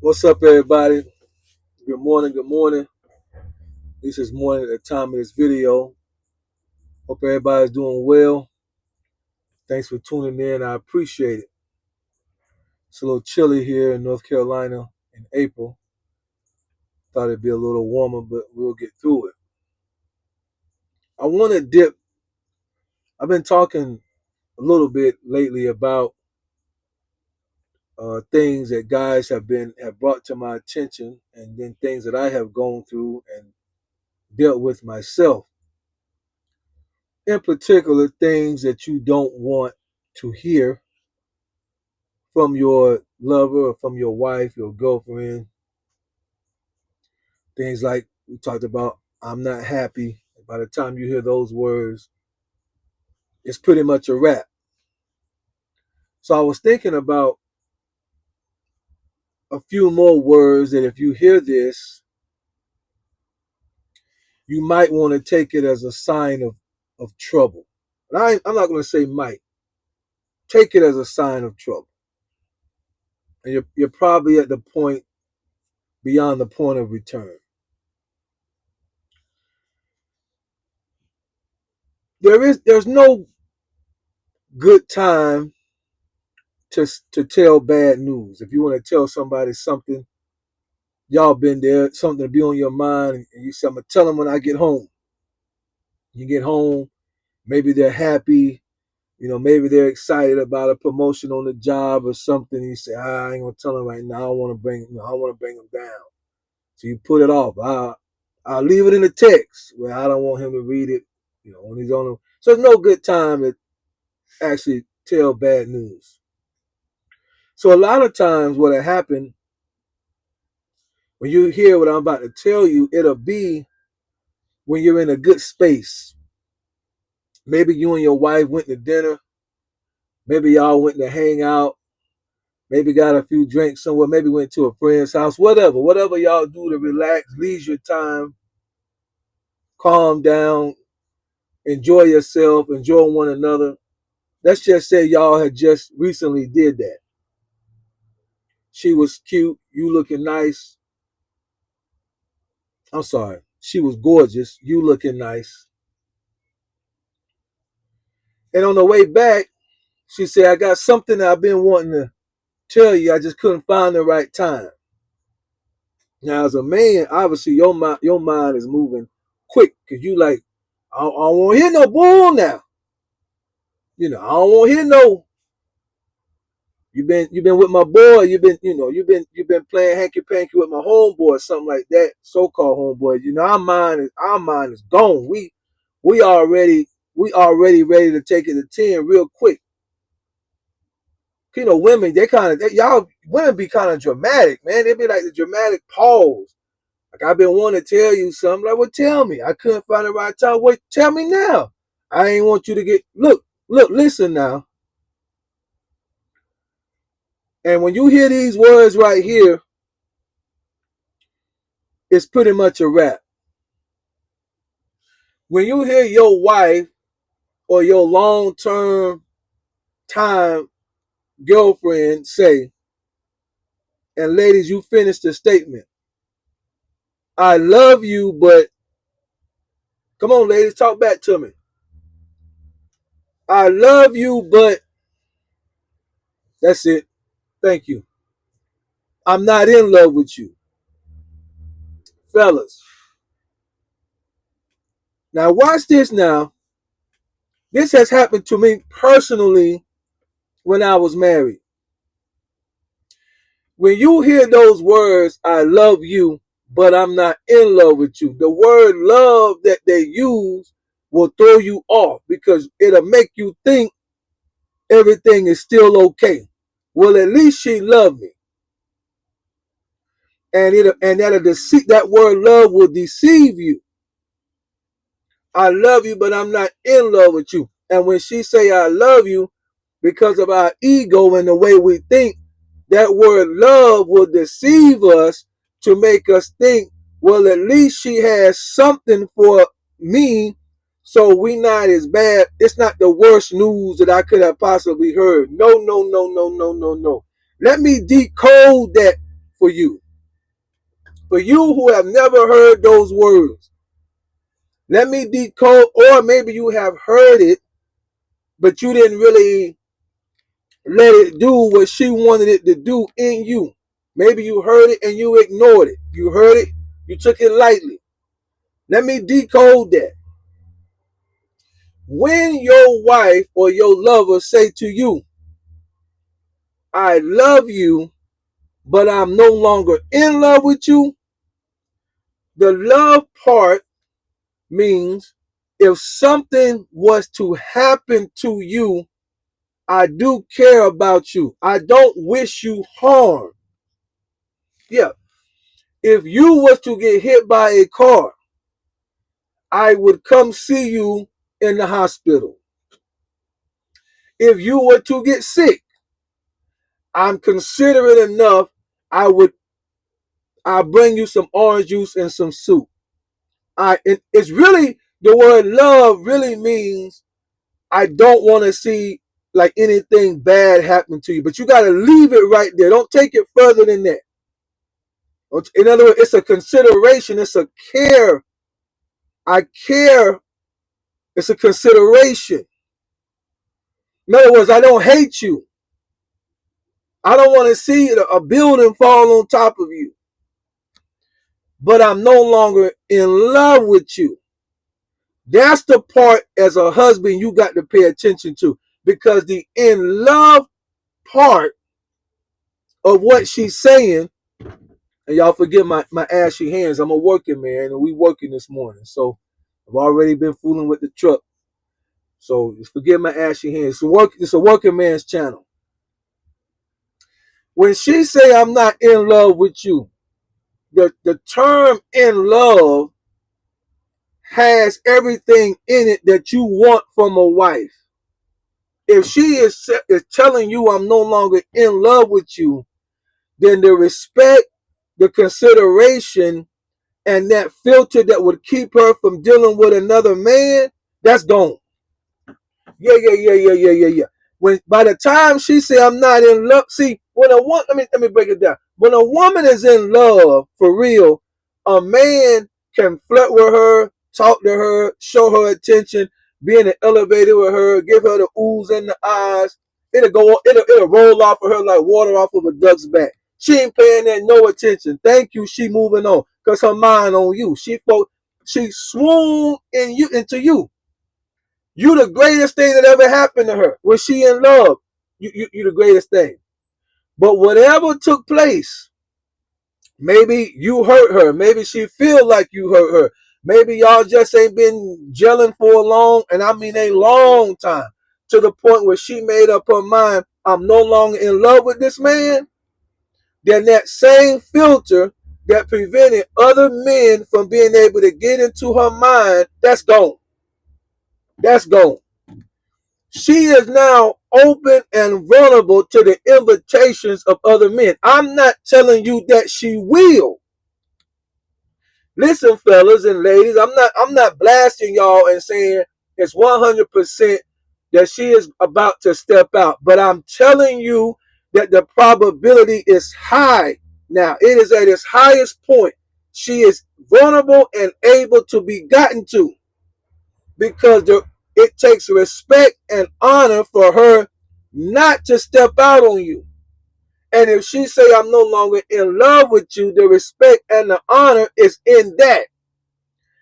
What's up, everybody? Good morning. Good morning. This is morning at the time of this video. Hope everybody's doing well. Thanks for tuning in. I appreciate it. It's a little chilly here in North Carolina in April. Thought it'd be a little warmer, but we'll get through it. I want to dip. I've been talking a little bit lately about things that guys have brought to my attention, and then things that I have gone through and dealt with myself. In particular, things that you don't want to hear from your lover or from your wife, your girlfriend. Things like we talked about, I'm not happy. By the time you hear those words, it's pretty much a wrap. So I was thinking about a few more words that if you hear this, you might want to take it as a sign of trouble. And I'm not going to say might. Take it as a sign of trouble. And you're probably at the point beyond the point of return. There's no good time to tell bad news. If you want to tell somebody something, y'all been there, something to be on your mind, and you say, I'm gonna tell them when I get home. You get home, maybe they're happy, maybe they're excited about a promotion on the job or something. And you say, I ain't gonna tell them right now. I want to bring them down. So you put it off. I'll leave it in the text where I don't want him to read it, when he's on. So it's no good time to actually tell bad news. So a lot of times what had happened, when you hear what I'm about to tell you, it'll be when you're in a good space. Maybe you and your wife went to dinner. Maybe y'all went to hang out. Maybe got a few drinks somewhere. Maybe went to a friend's house. Whatever y'all do to relax, leisure time, calm down, enjoy yourself, enjoy one another. Let's just say y'all had just recently did that. She was cute. You looking nice. I'm sorry. She was gorgeous. You looking nice. And on the way back, she said, I got something that I've been wanting to tell you. I just couldn't find the right time. Now, as a man, obviously your mind is moving quick because you like, I don't want to hear no bull now. I don't want to hear no. You've been with my boy. You've been playing hanky panky with my homeboy, something like that. So called homeboy. Our mind is gone. We already ready to take it to 10 real quick. Women, y'all women be kind of dramatic, man. They be like the dramatic pause. Like, I've been wanting to tell you something. Like, well, tell me. I couldn't find the right time. Wait, tell me now. I ain't want you to look, listen now. And when you hear these words right here, it's pretty much a wrap. When you hear your wife or your long-term time girlfriend say, and ladies, you finish the statement, I love you, but come on, ladies, talk back to me. I love you, but that's it. Thank you. I'm not in love with you. Fellas. Now watch this now. This has happened to me personally when I was married. When you hear those words, I love you, but I'm not in love with you. The word love that they use will throw you off because it'll make you think everything is still okay. Well, at least she loved me. And that word love will deceive you. I love you, but I'm not in love with you. And when she say I love you, because of our ego and the way we think, that word love will deceive us to make us think, well, at least she has something for me, so we not as bad. It's not the worst news that I could have possibly heard. No. Let me decode that for you. For you who have never heard those words, let me decode, or maybe you have heard it, but you didn't really let it do what she wanted it to do in you. Maybe you heard it and you ignored it. You heard it, you took it lightly. Let me decode that. When your wife or your lover say to you, I love you, but I'm no longer in love with you, the love part means if something was to happen to you, I do care about you. I don't wish you harm. Yeah. If you was to get hit by a car, I would come see you in the hospital. If you were to get sick, I'm considerate enough. I'll bring you some orange juice and some soup. It's really, the word love really means I don't want to see like anything bad happen to you, but you got to leave it right there. Don't take it further than that. In other words, it's a consideration. It's a care. I care. It's a consideration. In other words, I don't hate you. I don't want to see a building fall on top of you. But I'm no longer in love with you. That's the part as a husband you got to pay attention to. Because the in love part of what she's saying, and y'all forget my ashy hands. I'm a working man and we working this morning. So I've already been fooling with the truck. So just forget my ashy hands. It's a working man's channel. When she say I'm not in love with you, the term in love has everything in it that you want from a wife. If she is telling you I'm no longer in love with you, then the respect, the consideration, and that filter that would keep her from dealing with another man, that's gone. Yeah. When by the time she say I'm not in love, see when a woman, let me break it down. When a woman is in love for real, a man can flirt with her, talk to her, show her attention, be in the elevator with her, give her the oohs in the eyes. It'll roll off of her like water off of a duck's back. She ain't paying that no attention. Thank you. She moving on because her mind on you. She swooned into you. You the greatest thing that ever happened to her. When she in love, you the greatest thing. But whatever took place, maybe you hurt her. Maybe she feel like you hurt her. Maybe y'all just ain't been gelling for a long time. To the point where she made up her mind, I'm no longer in love with this man. Then that same filter that prevented other men from being able to get into her mind, that's gone. That's gone. She is now open and vulnerable to the invitations of other men. I'm not telling you that she will. Listen, fellas and ladies, I'm not blasting y'all and saying it's 100% that she is about to step out, but I'm telling you that the probability is high. Now, it is at its highest point. She is vulnerable and able to be gotten to because it takes respect and honor for her not to step out on you. And if she say I'm no longer in love with you, the respect and the honor is in that.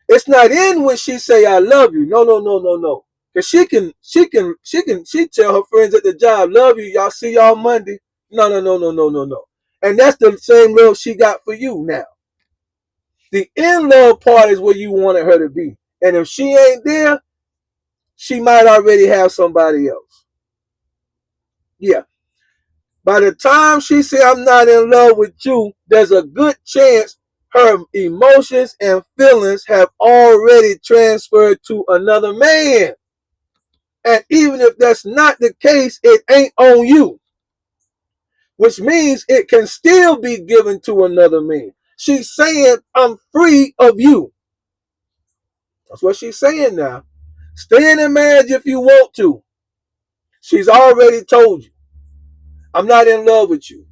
It's not in when she say I love you. No. Cause she tell her friends at the job, love you, y'all see y'all Monday. No. And that's the same love she got for you now. The in love part is where you wanted her to be. And if she ain't there, she might already have somebody else. Yeah. By the time she say I'm not in love with you, there's a good chance her emotions and feelings have already transferred to another man. And even if that's not the case, it ain't on you. Which means it can still be given to another man. She's saying, I'm free of you. That's what she's saying now. Stay in the marriage if you want to. She's already told you, I'm not in love with you.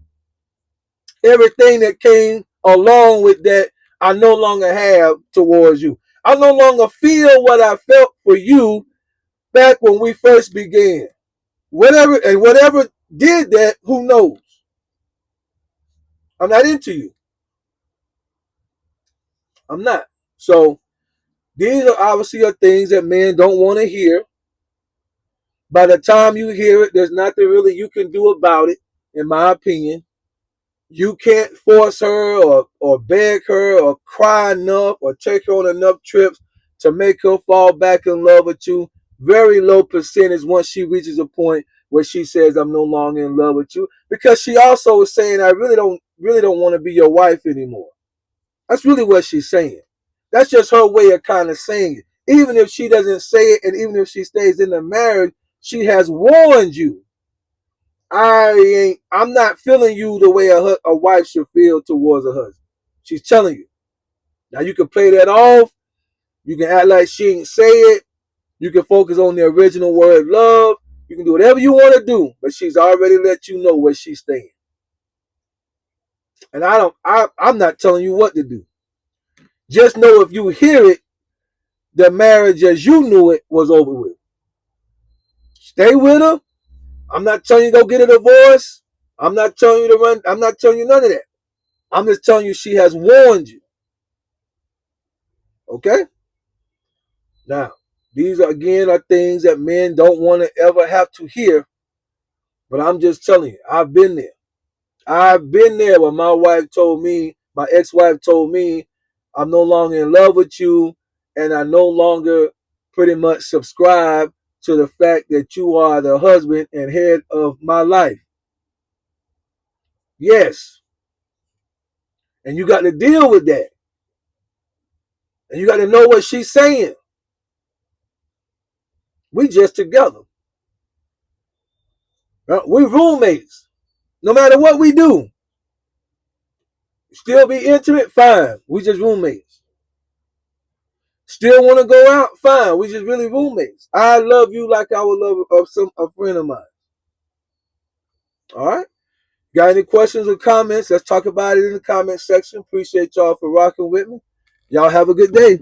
Everything that came along with that, I no longer have towards you. I no longer feel what I felt for you back when we first began. Whatever did that, who knows? I'm not into you. I'm not. So these are obviously are things that men don't want to hear. By the time you hear it, there's nothing really you can do about it, in my opinion. You can't force her or beg her or cry enough or take her on enough trips to make her fall back in love with you. Very low percentage once she reaches a point where she says, I'm no longer in love with you. Because she also is saying, I really don't want to be your wife anymore. That's really what she's saying. That's just her way of kind of saying it. Even if she doesn't say it, and even if she stays in the marriage, she has warned you. I'm not feeling you the way a wife should feel towards a husband. She's telling you. Now you can play that off. You can act like she ain't say it. You can focus on the original word love. You can do whatever you want to do, but she's already let you know where she's staying. And I'm not telling you what to do. Just know if you hear it, the marriage as you knew it was over with. Stay with her. I'm not telling you to go get a divorce. I'm not telling you to run. I'm not telling you none of that. I'm just telling you she has warned you. Okay? Now, these are again are things that men don't want to ever have to hear, but I'm just telling you, I've been there. I've been there when my ex-wife told me, I'm no longer in love with you, and I no longer pretty much subscribe to the fact that you are the husband and head of my life. Yes. And you got to deal with that. And you got to know what she's saying. We just together. We roommates. No matter what we do, still be intimate, fine. We just roommates. Still want to go out, fine. We just really roommates. I love you like I would love a friend of mine. All right. Got any questions or comments? Let's talk about it in the comment section. Appreciate y'all for rocking with me. Y'all have a good day.